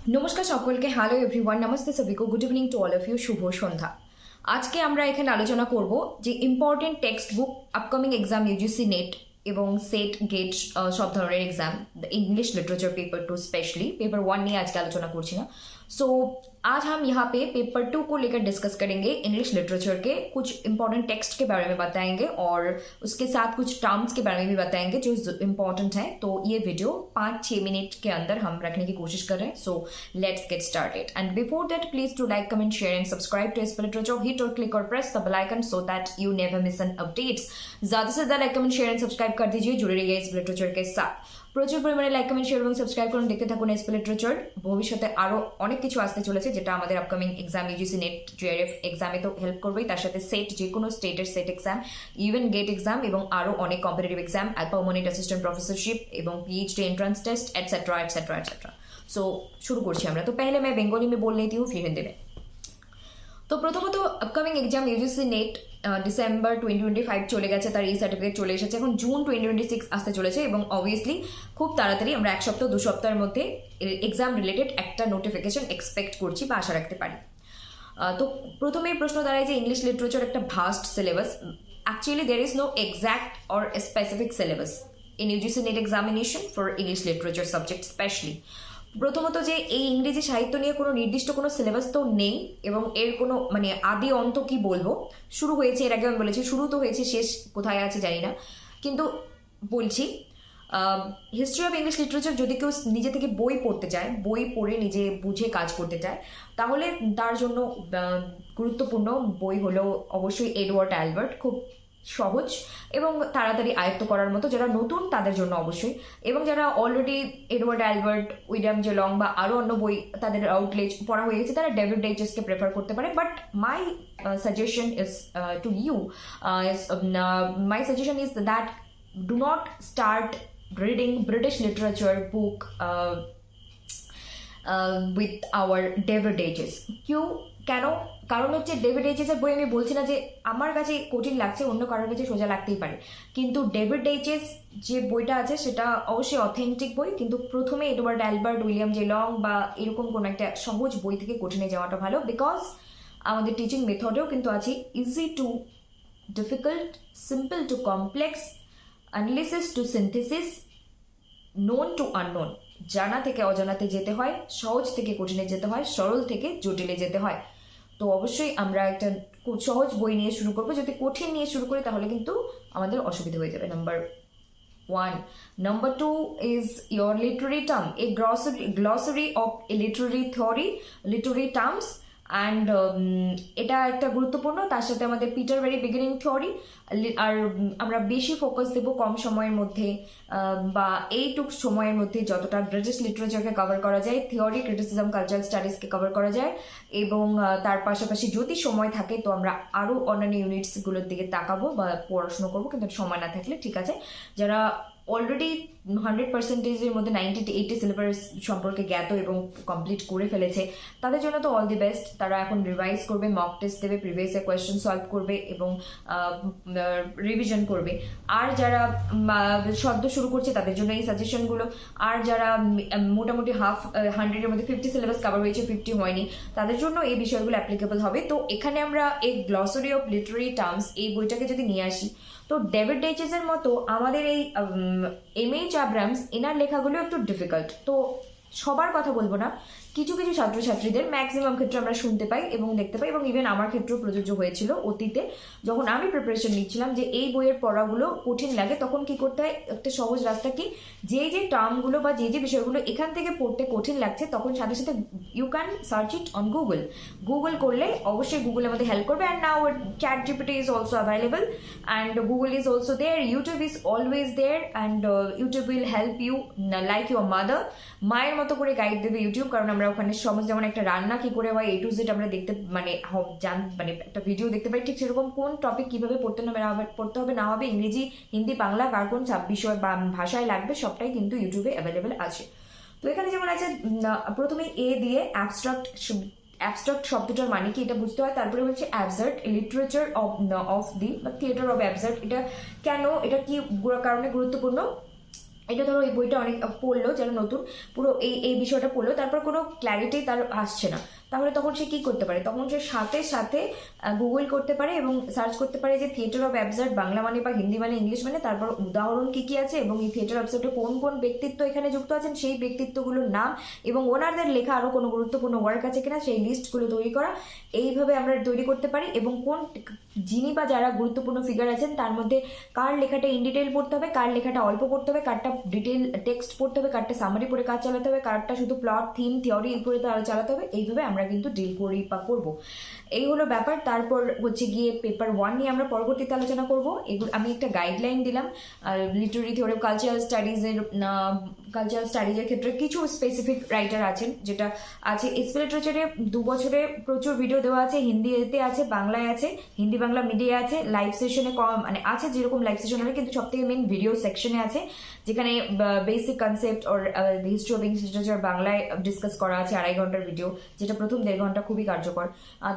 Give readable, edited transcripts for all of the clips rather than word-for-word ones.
নমস্কার সকলকে, hello everyone, নমস্তে সবিকো, good evening to all of you, শুভ সন্ধ্যা। আজকে আমরা এখানে আলোচনা করব যে important text book upcoming exam UGC NET এবং সেট গেট সব ধরনের exam, English literature paper 2 specially paper 1 নিয়ে আজকে আলোচনা করছি না। सो आज हम यहाँ पे पेपर 2 को लेकर डिस्कस करेंगे। इंग्लिश लिटरेचर के कुछ इंपॉर्टेंट टेक्स्ट के बारे में बताएंगे और उसके साथ कुछ टर्म्स के बारे में भी बताएंगे जो इंपॉर्टेंट है। तो ये वीडियो 5-6 मिनट के अंदर हम रखने की कोशिश कर रहे हैं। So let's get started and before that please to like, comment, share and subscribe to एस्पे लिटरेचर। हिट और क्लिक और press the bell icon so that you never miss an updates. ज्यादा से ज्यादा like, comment, share and subscribe कर दीजिए, जुड़े रहिए एस्पे लिटरेचर के साथ। প্রচুর পরিমাণে লাইক, কমেন্ট, শেয়ার এবং সাবস্ক্রাইব করুন, দেখতে থাকুন এসপি লিটারেচার। ভবিষ্যতে আরও অনেক কিছু আসতে চলেছে যেটা আমাদের upcoming exam UGC net JRF এক্সামে তো হেল্প করবেই, তার সাথে সেট, যে কোনো স্টেটের SET exam, even GATE exam এবং আরও অনেক competitive exam, permanent assistant professorship এবং PhD entrance test etcetera etcetera etcetera. So शुरू করছি আমরা। তো पहले मैं बेंगोली में बोल लेती हूँ, फिर हिंदी में। তো প্রথমত upcoming exam UGC net December 2025 চলে গেছে, তার এই সার্টিফিকেট চলে এসেছে, এখন জুন 2026 আসতে চলেছে এবং অবভিয়াসলি খুব তাড়াতাড়ি আমরা 1 সপ্তাহ 2 সপ্তাহের মধ্যে এক্সাম রিলেটেড একটা নোটিফিকেশন এক্সপেক্ট করছি বা আশা রাখতে পারি। তো প্রথমেই প্রশ্ন দাঁড়ায় যে ইংলিশ লিটারেচার একটা vast syllabus. Actually there is no exact or specific syllabus in UGC NET examination for English literature subject specially. প্রথমত যে এই ইংরেজি সাহিত্য নিয়ে কোনো নির্দিষ্ট কোনো সিলেবাস তো নেই এবং এর কোনো মানে আদি অন্ত কি বলবো, শুরু হয়েছে, এর আগে আমি বলেছি শুরু তো হয়েছে, শেষ কোথায় আছে জানি না, কিন্তু বলছি হিস্ট্রি অফ ইংলিশ লিটারেচার যদি কেউ নিজে থেকে বই পড়তে চায়, বই পড়ে নিজে বুঝে কাজ করতে চায়, তাহলে তার জন্য গুরুত্বপূর্ণ বই হলো অবশ্যই এডওয়ার্ড অ্যালবার্ট। খুব সহজ এবং তাড়াতাড়ি আয়ত্ত করার মতো, যারা নতুন তাদের জন্য অবশ্যই, এবং যারা already Edward Albert, William J long বা আরও অন্য বই তাদের আউটলেজ পড়া হয়ে গেছে, তারা ডেভিড ডেইচেসকে প্রেফার করতে পারে। But my suggestion is to you, my suggestion is that do not start reading British literature book with our David Daiches. কেন? কারণ হচ্ছে ডেভিড ডেইচেসের বই আমি বলছি না যে আমার কাছে কঠিন লাগছে, অন্য কারোর কাছে সোজা লাগতেই পারে, কিন্তু ডেভিড ডেইচেস যে বইটা আছে সেটা অবশ্যই অথেন্টিক বই, কিন্তু প্রথমে Edward Albert, William J long বা এরকম কোনো একটা সহজ বই থেকে কঠিনে যাওয়াটা ভালো। বিকজ আমাদের টিচিং মেথডেও কিন্তু আছে easy to difficult, simple to complex, analysis to synthesis, known to unknown. জানা থেকে অজানাতে যেতে হয়, সহজ থেকে কঠিনে যেতে হয়, সরল থেকে জটিলে যেতে হয়। তো অবশ্যই আমরা একটা সহজ বই নিয়ে শুরু করবো। যদি কঠিন নিয়ে শুরু করি তাহলে কিন্তু আমাদের অসুবিধা হয়ে যাবে। Number 1. Number 2 is your literary term, a glossary of literary theory, literary terms, and এটা একটা গুরুত্বপূর্ণ। তার সাথে আমাদের পিটারবেরি বিগিনিং থিওরি, আর আমরা বেশি ফোকাস দেব কম সময়ের মধ্যে বা এইটুক সময়ের মধ্যে যতটা ব্রিটিশ লিটারেচারকে কভার করা যায়, থিওরি, ক্রিটিসিজম, কালচারাল স্টাডিজকে কভার করা যায়, এবং তার পাশাপাশি যদি সময় থাকে তো আমরা আরও অন্যান্য ইউনিটসগুলোর দিকে তাকাবো বা পড়াশুনো করবো, কিন্তু সময় না থাকলে ঠিক আছে। যারা অলরেডি 100%-এর মধ্যে 90-80 সিলেবাস সম্পর্কে জ্ঞাত এবং কমপ্লিট করে ফেলেছে, তাদের জন্য তো অল দি বেস্ট। তারা এখন রিভাইজ করবে, মক টেস্ট দেবে, প্রিভিয়াস ইয়ার কোয়েশ্চেন সলভ করবে এবং রিভিশন করবে। আর যারা সদ্য শুরু করছে তাদের জন্য এই সাজেশনগুলো। আর যারা মোটামুটি 100-এর মধ্যে 50 সিলেবাস কভার হয়েছে, 50 হয়নি, তাদের জন্য এই বিষয়গুলো অ্যাপ্লিকেবল হবে। তো এখানে আমরা এই গ্লসারি অফ লিটারারি টার্মস এই বইটাকে যদি নিয়ে আসি, তো ডেভিড ডেইচেসের মতো আমাদের এই এমএইচ আব্রামস, এনার লেখাগুলো একটু ডিফিকাল্ট। তো সবার কথা বলবো না, কিছু কিছু ছাত্রছাত্রীদের ম্যাক্সিমাম ক্ষেত্রে আমরা শুনতে পাই এবং দেখতে পাই, এবং ইভেন আমার ক্ষেত্রেও প্রযোজ্য হয়েছিল অতীতে যখন আমি প্রিপারেশন নিচ্ছিলাম যে এই বইয়ের পড়াগুলো কঠিন লাগে, তখন কি করতে হয়, একটা সহজ রাস্তা কি, যে যে টার্মগুলো বা যে যে বিষয়গুলো এখান থেকে পড়তে কঠিন লাগছে তখন সাথে সাথে you can search it on Google করলে অবশ্যই গুগল আমাদের হেল্প করবে। And now ChatGPT is also available and Google is also there, YouTube is always there and YouTube will help you like your mother. মায়ের মতো করে guide দেবে YouTube, কারণ আমরা ওখানে সমাজ যেমন একটা রান্না কি করে হয় A to Z আমরা দেখতে মানে একটা ভিডিও দেখতে পাই, ঠিক সেরকম কোন টপিক কিভাবে পড়তে হবে না হবে, ইংরেজি, হিন্দি, বাংলা, কার কোন বিষয় বা ভাষায় লাগবে সবটাই কিন্তু ইউটিউবে অ্যাভেলেবেল আছে। তো এখানে যেমন আছে প্রথমে এ দিয়ে অ্যাবস্ট্রাক্ট শব্দটার মানে কি এটা বুঝতে হয়, তারপরে হচ্ছে অ্যাবসার্ড, লিটারেচার অফ দি বা থিয়েটার অফ অ্যাবসার্ড, এটা কেন, এটা কি কারণে গুরুত্বপূর্ণ, এটা ধরো এই বইটা অনেক পড়লো যারা নতুন, পুরো এই বিষয়টা পড়লো, তারপর কোনো ক্ল্যারিটি তার আসছে না, তাহলে তখন সে কি করতে পারে, তখন সে সাথে সাথে গুগল করতে পারে এবং সার্চ করতে পারে যে থিয়েটার অফ অ্যাবসার্ড বাংলা মানে বা হিন্দি মানে ইংলিশ মানে, তারপর উদাহরণ কি কি আছে এবং এই থিয়েটার অফ অ্যাবসার্ডে কোন কোন ব্যক্তিত্ব এখানে যুক্ত আছেন সেই ব্যক্তিত্বগুলোর নাম এবং ওনারদের লেখা আরও কোনো গুরুত্বপূর্ণ ওয়ার্ক আছে কিনা সেই লিস্টগুলো তৈরি করা। এইভাবে আমরা তৈরি করতে পারি এবং কোন যিনি বা যারা গুরুত্বপূর্ণ ফিগার আছেন তার মধ্যে কার লেখাটা ইন ডিটেল পড়তে হবে, কার লেখাটা অল্প পড়তে হবে, কারটা ডিটেল টেক্সট পড়তে হবে, কারটা সামারি পড়ে কাজ চালাতে হবে, কারটা শুধু প্লট থিম থিওরি করে চালাতে হবে। এইভাবে আমরা কিন্তু ডিল করি বা করবো। এই হলো ব্যাপার। তারপর হচ্ছে গিয়ে পেপার 1 নিয়ে আমরা পরবর্তীতে আলোচনা করব। এগুলো আমি একটা গাইডলাইন দিলাম লিটারেরি থিওরি কালচারাল স্টাডিজের ক্ষেত্রে কিছু স্পেসিফিক রাইটার আছেন, যেটা আছে এসপি লিটারেচারে 2 বছরে প্রচুর ভিডিও দেওয়া আছে, হিন্দিতে আছে, বাংলায় আছে, হিন্দি বাংলা মিডিয়া আছে, লাইভ সেশনে কম মানে আছে যেরকম লাইভ সেশন হবে, কিন্তু সব থেকে মেন ভিডিও সেকশনে আছে যেখানে basic concept or history of English literature বাংলায় ডিসকাস করা আছে 2.5 ঘন্টার ভিডিও, যেটা প্রথম 1.5 ঘন্টা খুবই কার্যকর।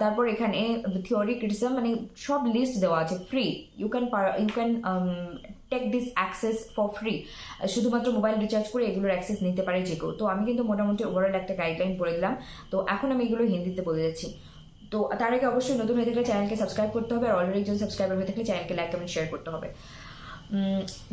তারপর এখানে থিওরি ক্রিটিসিজম মানে সব লিস্ট দেওয়া আছে free, you can take this access for free, শুধুমাত্র মোবাইল রিচার্জ করে এগুলোর অ্যাক্সেস নিতে পারে যে কেউ। তো আমি কিন্তু মোটামুটি ওভারঅল একটা গাইডলাইন বলে দিলাম। তো এখন আমি এগুলো হিন্দিতে বলে যাচ্ছি। तो তার আগে অবশ্যই নতুন হয়ে থাকলে চ্যানেলকে সাবস্ক্রাइब করতে হবে और ऑलरेडी जो सब्सक्राइबर হয়ে থাকলে চ্যানেলকে লাইক কমেंट शेयर করতে হবে।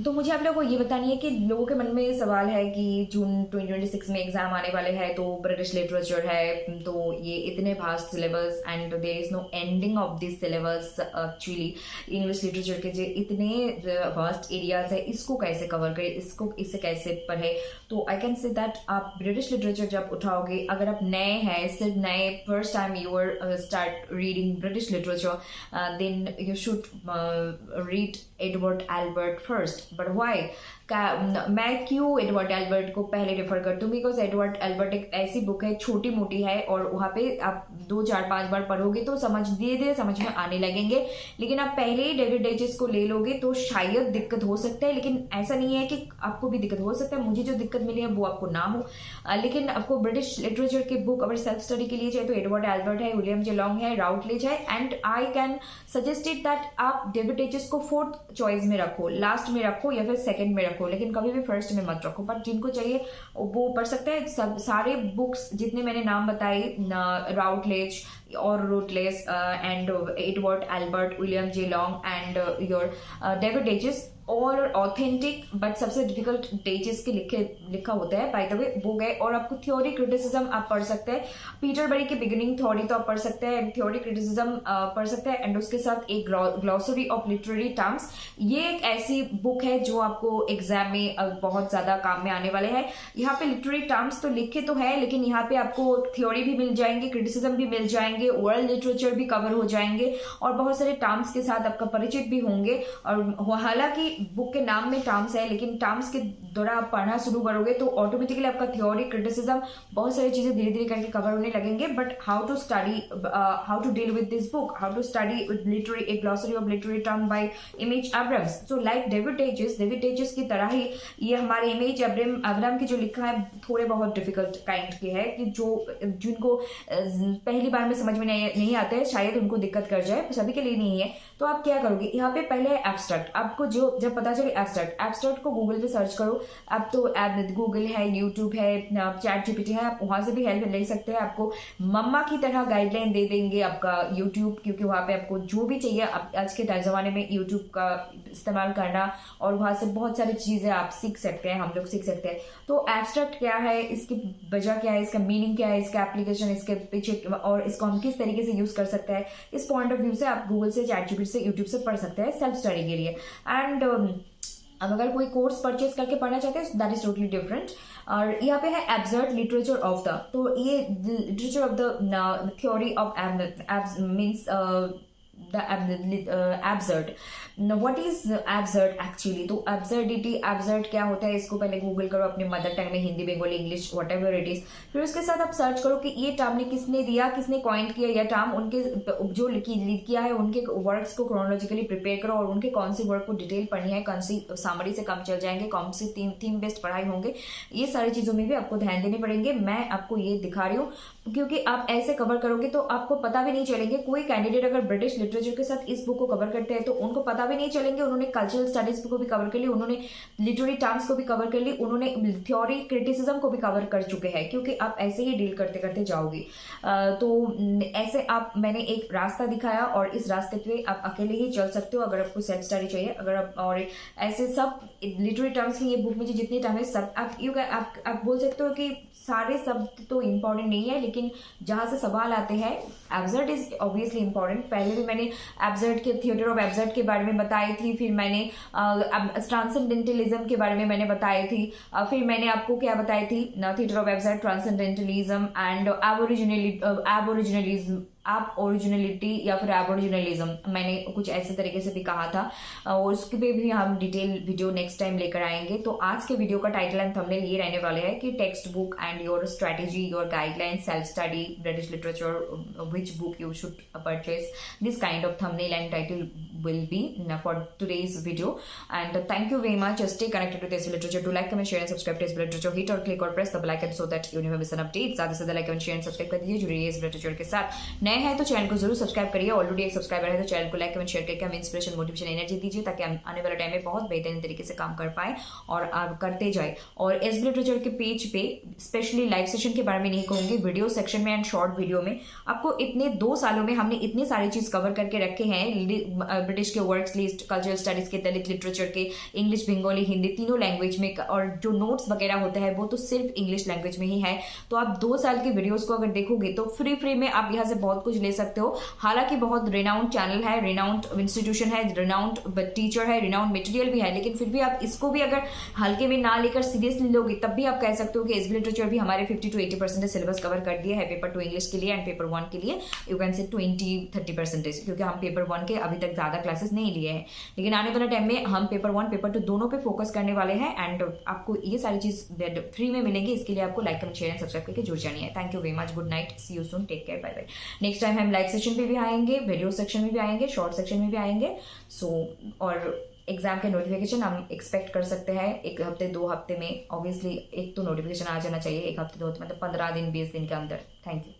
तो मुझे आप लोगों को ये बतानी है कि लोगों के मन में ये सवाल है कि जून 2026 में एग्जाम आने वाले हैं, तो ब्रिटिश लिटरेचर है, तो ये इतने vast syllabus and there is no ending of this syllabus. Actually English literature के जो इतने वास्ट एरियाज है, इसको कैसे कवर करें, इससे कैसे पढ़े। तो आई कैन से दैट आप ब्रिटिश लिटरेचर जब उठाओगे, अगर आप नए हैं, सिर्फ नए first time you are start reading British literature, then you should read Edward Elbert first. But why मैं क्यों एडवर्ड एल्बर्ट को पहले रेफर करती हूँ, बिकॉज एडवर्ड एल्बर्ट एक ऐसी बुक है, छोटी मोटी है और वहाँ पे आप 2 4 5 बार पढ़ोगे तो धीरे धीरे समझ में आने लगेंगे। लेकिन आप पहले ही डेविड डेजिस को ले लोगे तो शायद दिक्कत हो सकता है, लेकिन ऐसा नहीं है कि आपको भी दिक्कत हो सकता है। मुझे जो दिक्कत मिली है वो आपको ना हो, लेकिन आपको ब्रिटिश लिटरेचर की बुक अगर सेल्फ स्टडी के लिए चाहिए तो एडवर्ड एल्बर्ट है, विलियम जे लॉन्ग है, राउटलेज है, and I can suggested that आप डेविड डेजिस को 4th चॉइस में रखो, लास्ट में रखो या फिर सेकंड में रखो, लेकिन कभी भी फर्स्ट में मत रखो। बट जिनको चाहिए वो पढ़ सकते हैं। सब सारे बुक्स जितने मैंने नाम बताए, राउटलेज और रूटलेस and Edward Albert, William J Long and your David Daiches, all authentic, but सबसे डिफिकल्ट डेजिस के लिखा होता है बाय द वे, वो गए। और आपको थ्योरी क्रिटिसिज्म आप पढ़ सकते हैं, पीटर बरी की बिगिनिंग थ्योरी तो आप पढ़ सकते हैं, थ्योरी क्रिटिसिज्म पढ़ सकते हैं, एंड उसके साथ एक ग्लॉसरी ऑफ लिटरेरी टर्म्स। ये एक ऐसी बुक है जो आपको एग्जाम में बहुत ज्यादा काम में आने वाले हैं। यहाँ पे लिटरेरी टर्म्स तो लिखे तो है, लेकिन यहाँ पे आपको थ्योरी भी मिल जाएंगे, क्रिटिसिज्म भी मिल जाएंगे, वर्ल्ड लिटरेचर भी कवर हो जाएंगे और बहुत सारे टर्म्स के साथ आपका परिचित भी होंगे। और हालांकि बुक के नाम में टर्म्स है, लेकिन टर्म्स के द्वारा आप पढ़ना शुरू करोगे तो ऑटोमेटिकली आपका थ्योरी क्रिटिसिज्म बहुत सारी चीजें धीरे धीरे करके कवर होने लगेंगे। But how to study, how to deal with this book, how to study with literary, a glossary of literary term by image Abrams. So like David Daiches की तरह ही ये हमारे इमेज अब्राम की जो लिखा है थोड़े बहुत डिफिकल्ट काइंड के है, कि जो जिनको पहली बार में समझ में नहीं आते है, शायद उनको दिक्कत कर जाए, सभी के लिए नहीं है। तो आप क्या करोगे, यहाँ पे पहले एब्स्ट्रैक्ट, आपको जो जब पता चले एब्स्ट्रैक्ट को गूगल पे सर्च करो। अब तो गूगल है, यूट्यूब है, चैट जीपीटी है, आप वहां से भी हेल्प ले सकते हैं। आपको मम्मा की तरह गाइडलाइन दे देंगे आपका यूट्यूब, क्योंकि वहां पे आपको जो भी चाहिए, आज के जमाने में यूट्यूब का इस्तेमाल करना और वहां से बहुत सारी चीजें आप सीख सकते हैं, हम लोग सीख सकते हैं। तो एब्स्ट्रैक्ट क्या है, इसकी वजह क्या है, इसका मीनिंग क्या है, इसका एप्लीकेशन, इसके पीछे, और इसको हम किस तरीके से यूज कर सकते हैं, इस पॉइंट ऑफ व्यू से आप गूगल से, चैट जीपीटी से, यूट्यूब से पढ़ सकते हैं सेल्फ स्टडी के लिए। एंड अब अगर कोई कोर्स परचेज करके पढ़ना चाहते हैं दैट इज टोटली डिफरेंट। और यहाँ पे है एब्सर्ड लिटरेचर ऑफ द, तो ये literature of the theory of means the absurd. Now what is absurd actually? तो absurdity, absurd क्या होता है, इसको पहले गूगल करो अपने मदर टंग में, Hindi, Bengali, English, what ever it is. फिर उसके साथ आप सर्च करो कि ये टर्म ने किसने दिया, किसने कॉइन किया, या टर्म उनके जो लीड किया है उनके वर्क्स को क्रोनोलॉजिकली प्रिपेयर करो और उनके कौन सी वर्क को डिटेल पढ़नी है, कौन सी सामरी से कम चल जाएंगे, कौन सी थीम बेस्ड पढ़ाई होंगे, ये सारी चीजों में भी आपको ध्यान देने पड़ेंगे। मैं आपको ये दिखा रही हूँ क्योंकि आप ऐसे कवर करोगे तो आपको पता भी नहीं चलेंगे। कोई कैंडिडेट अगर ब्रिटिश लिटरेचर के साथ इस बुक को कवर करते हैं तो उनको पता भी नहीं चलेंगे। उन्होंने कल्चरल स्टडीज को भी कवर कर ली, उन्होंने लिटरेरी टर्म्स को भी कवर कर ली, उन्होंने थ्योरी क्रिटिसिज्म को भी कवर कर चुके हैं, क्योंकि आप ऐसे ही डील करते करते जाओगे। तो ऐसे आप मैंने एक रास्ता दिखाया और इस रास्ते पे आप अकेले ही चल सकते हो अगर आपको सेल्फ स्टडी चाहिए। अगर आप और ऐसे सब लिटरेरी टर्म्स में ये बुक में जितने टर्म है सब आप बोल सकते हो कि सारे शब्द तो इम्पोर्टेंट नहीं है, लेकिन जहां से सवाल आते हैं एब्सर्ड इज ऑब्वियसली इम्पोर्टेंट। पहले भी मैंने एब्सर्ड के थिएटर ऑफ एब्सर्ड के बारे में बताई थी, फिर मैंने ट्रांसेंडेंटलिज्म के बारे में मैंने बताई थी, फिर मैंने आपको क्या बताई थी, theatre of absurd, transcendentalism and aboriginalism, आप ओरिजिनलिटी या फिर एबोरिजिनलिज्म, मैंने कुछ ऐसे तरीके से भी कहा था और उसके पे भी हम डिटेल वीडियो नेक्स्ट टाइम लेकर आएंगे। तो आज के वीडियो का टाइटल एंड थंबनेल ये रहने वाले हैं कि text book and your strategy, your guideline, self study, British literature, which book you should purchase. This kind of thumbnail and title will be for today's video. And thank you very much. Stay connected with SB Literature. Do like, comment, share and subscribe to SB Literature. Hit or click or press the bell icon so that you never miss an update. साथ ही साथ like, comment, share and subscribe कर दीजिए। जुड़िए SB Literature के साथ। नए हैं तो चैनल को जरूर सब्सक्राइब करिए। ऑलरेडी एक सब्सक्राइबर है तो चैनल को लाइक, कमेंट, शेयर करके हमें इंस्पिरेशन, मोटिवेशन, एनर्जी दीजिए ताकि हम आने वाले टाइम में बहुत बेहतरीन तरीके से काम कर पाए और करते जाए। और SB Literature के पेज पे स्पेशली लाइव सेशन के बारे में नहीं कहूंगी, वीडियो सेक्शन में एंड शॉर्ट वीडियो में आपको इतने 2 सालों में हमने इतनी सारी चीज कवर करके रखे हैं। ब्रिटिश के वर्क्स लिस्ट, कल्चरल स्टडीज के, दलित लिटरेचर के, इंग्लिश, बंगाली, हिंदी तीनों लैंग्वेज में, और जो नोट्स वगैरह होते हैं वो तो सिर्फ इंग्लिश लैंग्वेज में ही है। तो आप 2 साल के वीडियोस को अगर देखोगे तो फ्री में आप यहाँ से बहुत कुछ ले सकते हो। हालांकि बहुत रिनाउंड चैनल है, रिनाउंड इंस्टीट्यूशन है, रिनाउंड टीचर है, रिनाउंड मटेरियल भी है, लेकिन फिर भी आप इसको भी अगर हल्के में ना लेकर सीरियसली लोगे तब भी आप कह सकते हो कि SB Literature भी हमारे 50 to 80% सिलेबस कवर कर दिया है पेपर 2 इंग्लिश के लिए एंड पेपर 1 के लिए यू कैन से 20-30%, क्योंकि हम पेपर 1 के अभी तक ज्यादा क्लासेस नहीं लिए हैं, लेकिन आने वाले टाइम में हम पेपर 1 पेपर 2 दोनों पे फोकस करने वाले हैं एंड आपको ये सारी चीज फ्री में मिलेंगी। इसके लिए आपको like, comment, share and subscribe करके जुड़ जानी है। Thank you very much, good night, see you soon, take care, bye bye. Next time हम लाइव सेशन पे भी आएंगे, वीडियो सेक्शन में भी आएंगे, शॉर्ट सेक्शन में भी आएंगे। और एग्जाम के नोटिफिकेशन हम एक्सपेक्ट कर सकते हैं 1 हफ्ते 2 हफ्ते में। ऑब्वियसली एक तो नोटिफिकेशन आ जाना चाहिए 1 हफ्ते 2 हफ्ते, मतलब 15 दिन 20 दिन के अंदर। Thank you.